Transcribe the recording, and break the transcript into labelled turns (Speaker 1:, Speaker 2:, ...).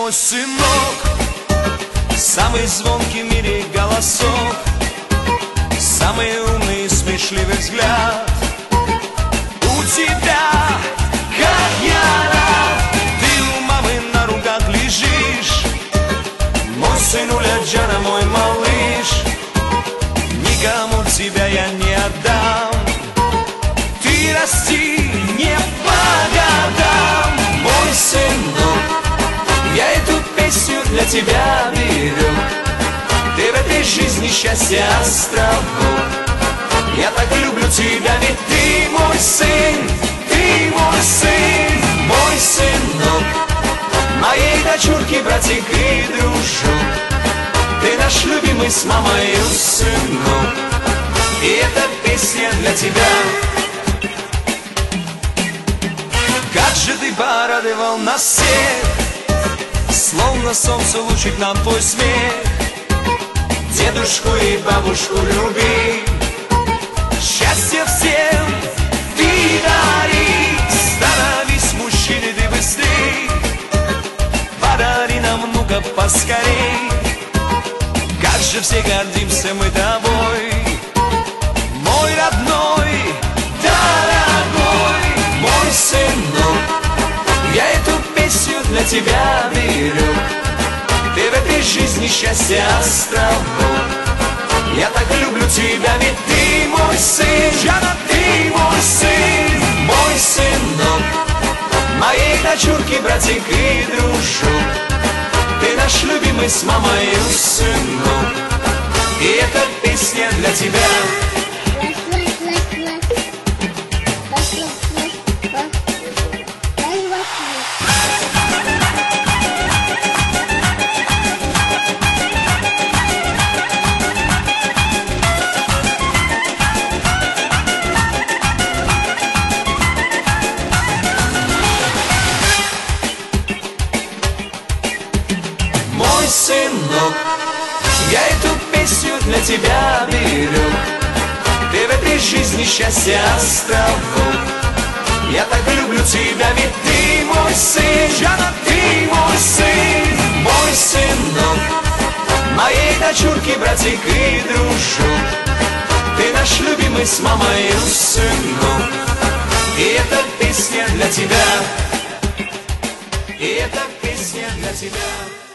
Speaker 1: мой сынок, самый звонкий в мире голосок, самый умный и смешливый взгляд. У тебя, как я рад, ты у мамы на руках лежишь. Мой сынуля Джана, мой малыш, никому тебя я не отдам. Ты расти не по годам, мой сынок, я эту песню для тебя беру. Ты в этой жизни счастье островок. Я так люблю тебя, ведь ты мой сын, ты мой сын, мой сынок, моей дочурки, братик и дружок. Ты наш любимый с мамой сынок, и эта песня для тебя. Как же ты порадовал нас всех, словно солнце лучик нам твой смех. Дедушку и бабушку люби, счастье всем ты дари. Становись мужчиной ты быстрей, подари нам внука поскорей. Как же все гордимся мы тобой, мой родной, дорогой, мой сынок, я эту песню для тебя беру. Ты в этой жизни счастье островок. Я так люблю тебя, ведь ты мой сын, Джана, ты мой сын, мой сынок, моей дочурки, братик и дружок. Ты наш любимый с мамой сынок, и эта песня для тебя. Мой сынок, я эту песню для тебя беру. Ты в этой жизни счастье островок. Я так люблю тебя, ведь ты мой сын, Джана, ты мой сын, мой сынок, моей дочурки, братик и дружок. Ты наш любимый с мамой сынок, и эта песня для тебя, и эта песня для тебя.